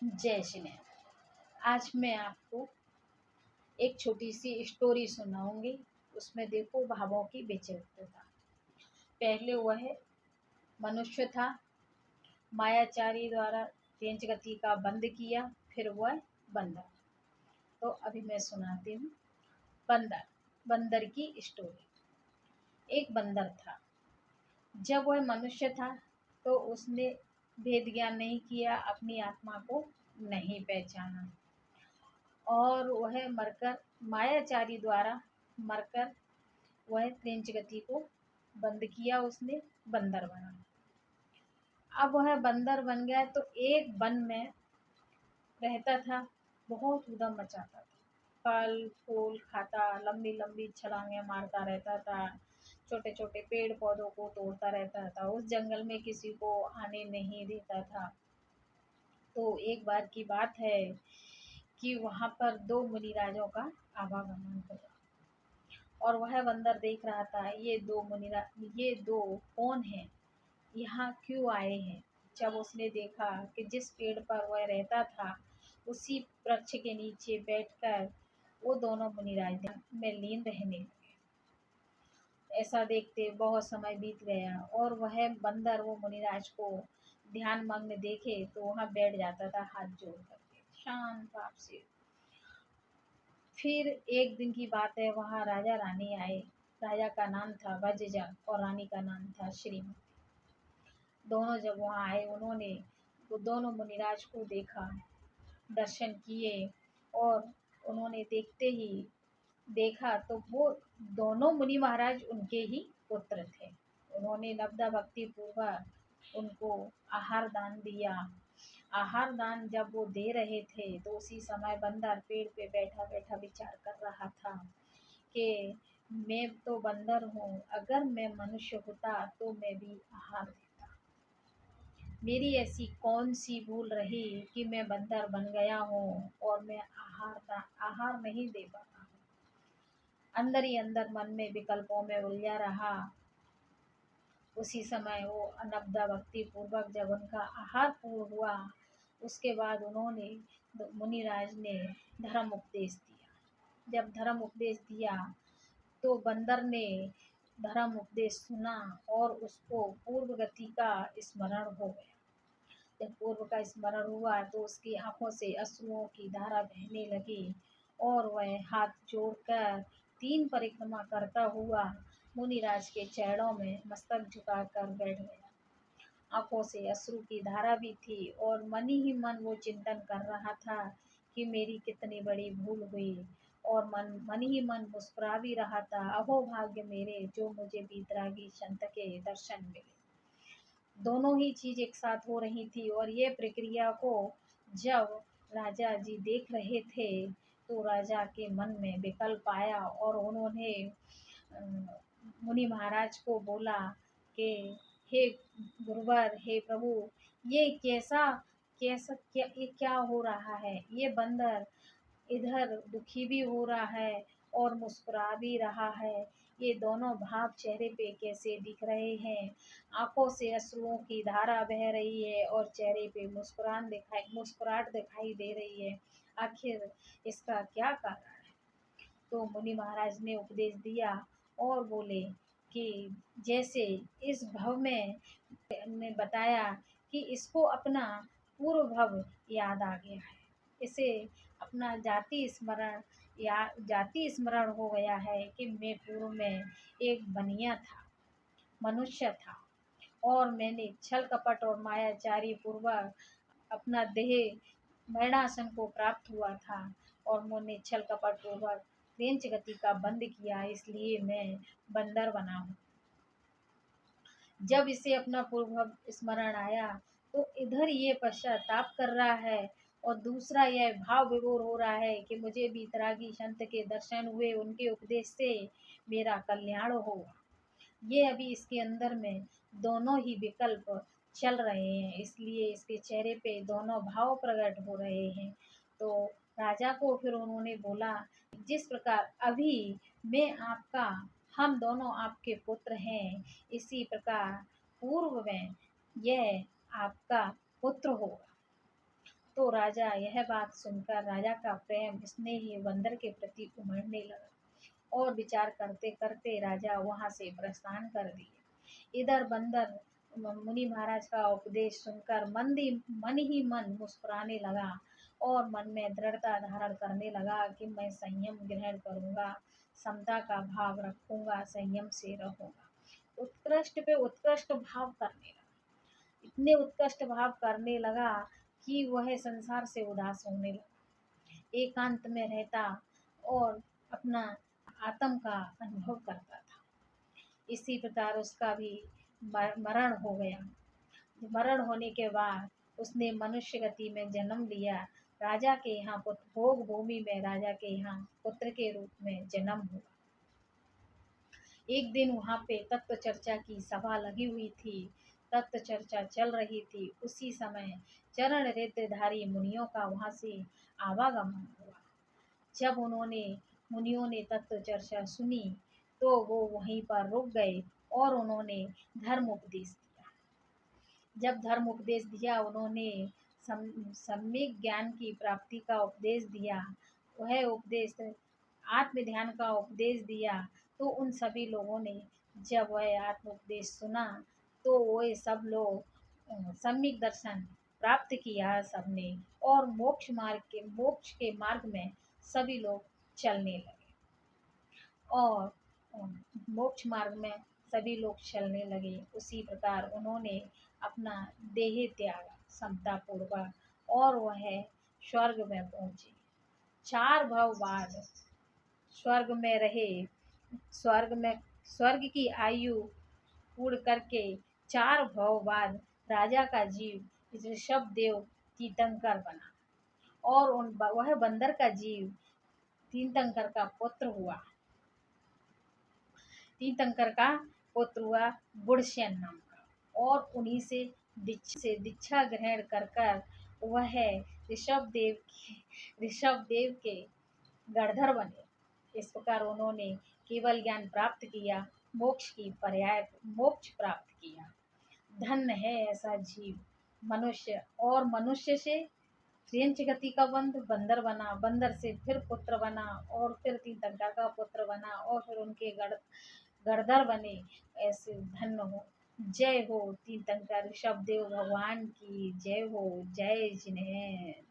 जय श्री राम। आज मैं आपको एक छोटी सी स्टोरी सुनाऊंगी। उसमें देखो भावों की विचित्रता। पहले वह मनुष्य था, मायाचारी द्वारा तेज गति का बंद किया, फिर वह बंदर। तो अभी मैं सुनाती हूँ। बंदर बंदर की स्टोरी। एक बंदर था। जब वह मनुष्य था तो उसने भेद ज्ञान नहीं किया, अपनी आत्मा को नहीं पहचाना और वह मरकर मायाचारी द्वारा मरकर वह त्रिंच गति को बंद किया, उसने बंदर बना। अब वह बंदर बन गया तो एक वन में रहता था, बहुत उधम मचाता था, फल फूल खाता, लंबी लंबी छलांगे मारता रहता था, छोटे छोटे पेड़ पौधों को तोड़ता रहता था, उस जंगल में किसी को आने नहीं देता था। तो एक बार की बात है कि वहां पर दो मुनिराजों का आवागमन हुआ और वह बंदर देख रहा था, ये दो कौन हैं, यहाँ क्यों आए हैं। जब उसने देखा कि जिस पेड़ पर वह रहता था उसी वृक्ष के नीचे बैठकर वो दोनों मुनिराज ध्यान में लीन रहने लगे। ऐसा देखते बहुत समय बीत गया और वह बंदर वो मुनिराज को ध्यान मग्न देखे तो वहां बैठ जाता था हाथ जोड़ करके शांत भाव से। फिर एक दिन की बात है, वहां राजा रानी आए। राजा का नाम था वज्रजन और रानी का नाम था श्रीमती। दोनों जब वहां आए, उन्होंने वो दोनों मुनिराज को देखा, दर्शन किए और उन्होंने देखते ही देखा तो वो दोनों मुनि महाराज उनके ही पुत्र थे। उन्होंने नवदा भक्ति पूर्वक उनको आहार दान दिया। आहार दान जब वो दे रहे थे तो उसी समय बंदर पेड़ पे बैठा बैठा विचार कर रहा था कि मैं तो बंदर हूँ, अगर मैं मनुष्य होता तो मैं भी आहार देता। मेरी ऐसी कौन सी भूल रही कि मैं बंदर बन गया हूँ और मैं आहार नहीं दे पा रहा हूँ। अंदर ही अंदर मन में विकल्पों में उलझा रहा। उसी समय वो अनबदा भक्ति पूर्वक जब उनका आहार पूर्ण हुआ, उसके बाद उन्होंने मुनिराज ने धर्म उपदेश दिया। जब धर्म उपदेश दिया तो बंदर ने धर्म उपदेश सुना और उसको पूर्व गति का स्मरण हो गया। जब पूर्व का स्मरण हुआ तो उसकी आंखों से अश्रुओं की धारा बहने लगी और वह हाथ जोड़कर तीन परिक्रमा करता हुआ मुनिराज के चरणों में मस्तक झुकाकर बैठ गया। आंखों से अश्रु की धारा भी थी और मन ही मन वो चिंतन कर रहा था कि मेरी कितनी बड़ी भूल हुई, और मन ही मन मुस्कुरा भी रहा था, अहो भाग्य मेरे जो मुझे बीतरागी संत के दर्शन मिले। दोनों ही चीज एक साथ हो रही थी और ये प्रक्रिया को जब राजा जी देख रहे थे तो राजा के मन में विकल्प आया और उन्होंने अ, मुनि महाराज को बोला कि हे गुरुवर, हे प्रभु, ये कैसा कैसा क्या ये क्या हो रहा है। ये बंदर इधर दुखी भी हो रहा है और मुस्कुरा भी रहा है। ये दोनों भाव चेहरे पे कैसे दिख रहे हैं। आंखों से अश्रुओं की धारा बह रही है और चेहरे पे मुस्कुराहट दिखाई दे रही है। आखिर इसका क्या कारण है। तो मुनि महाराज ने उपदेश दिया और बोले कि जैसे इस भव में ने बताया कि इसको अपना पूर्व भव याद आ गया है, इसे अपना जाति स्मरण हो गया है कि मैं पूर्व में एक बनिया था, मनुष्य था, और मैंने छल कपट और मायाचारी पूर्वक अपना देह मरणासन को प्राप्त हुआ था और मैंने छल कपट पूर्वक क्लेंच गति का बंद किया, इसलिए मैं बंदर बना हूँ। जब इसे अपना पूर्व स्मरण आया तो इधर ये पश्चाताप कर रहा है और दूसरा यह भाव विभोर हो रहा है कि मुझे भी तरागी संत के दर्शन हुए, उनके उपदेश से मेरा कल्याण होगा। ये अभी इसके अंदर में दोनों ही विकल्प चल रहे हैं, इसलिए इसके चेहरे पे दोनों भाव प्रकट हो रहे हैं। तो राजा को फिर उन्होंने बोला, जिस प्रकार अभी मैं आपका, हम दोनों आपके पुत्र हैं, इसी प्रकार पूर्व में यह आपका पुत्र होगा। तो राजा यह बात सुनकर राजा का प्रेम स्नेही बंदर के प्रति उमड़ने लगा और विचार करते करते राजा वहां से प्रस्थान कर दिए। इधर बंदर मुनि महाराज का उपदेश सुनकर मन ही मन मुस्कुराने लगा और मन में दृढ़ता धारण करने लगा कि मैं संयम ग्रहण करूंगा, समता का भाव रखूंगा, संयम से रहूंगा। उत्कृष्ट पे उत्कृष्ट भाव करने लगा, इतने उत्कृष्ट भाव करने लगा कि वह संसार से उदास होने लगा, एकांत में रहता और अपना आत्म का अनुभव करता था। इसी प्रकार उसका भी मरण हो गया। मरण होने के बाद उसने मनुष्य गति में जन्म लिया। राजा के यहाँ भोग भूमि में राजा के यहाँ पुत्र के रूप में जन्म हुआ। एक दिन वहाँ पे तत्व चर्चा की सभा लगी हुई थी, तत्व चर्चा चल रही थी। उसी समय चरण रिद्धधारी मुनियों का वहाँ से आवागमन हुआ। जब मुनियों ने तत्व चर्चा सुनी तो वो वहीं पर रुक गए और उन्होंने धर्म उपदेश दिया। जब धर्म उपदेश दिया, उन्होंने सम्यक ज्ञान की प्राप्ति का उपदेश दिया, वह उपदेश आत्म ध्यान का उपदेश दिया। तो उन सभी लोगों ने जब वह आत्म उपदेश सुना तो वह सब लोग सम्यक दर्शन प्राप्त किया सबने, और मोक्ष के मार्ग में सभी लोग चलने लगे और मोक्ष मार्ग में सभी लोग चलने लगे। उसी प्रकार उन्होंने अपना देह त्यागा समता पूर्वक और वह स्वर्ग में पहुंचे। 4 भव बाद स्वर्ग में रहे। स्वर्ग की आयु पूर्ण करके 4 भव बाद राजा का जीव ऋषभ देव तीर्थंकर बना और वह बंदर का जीव तीर्थंकर का पुत्र हुआ। तीर्थंकर का पुत्र हुआ गुणसेन नाम का, और उन्हीं से दीक्षा ग्रहण कर वह ऋषभ देव के गणधर बने। इस प्रकार उन्होंने केवल ज्ञान प्राप्त किया, मोक्ष प्राप्त किया। धन्य है ऐसा जीव मनुष्य, और मनुष्य से श्रेष्ठ गति का बंदर बना, बंदर से फिर पुत्र बना और फिर तीर्थंकर का पुत्र बना और फिर उनके गणधर बने। ऐसे धन्य हो। जय हो तीर्थंकर ऋषभदेव भगवान की जय हो। जय जिनेन्द्र।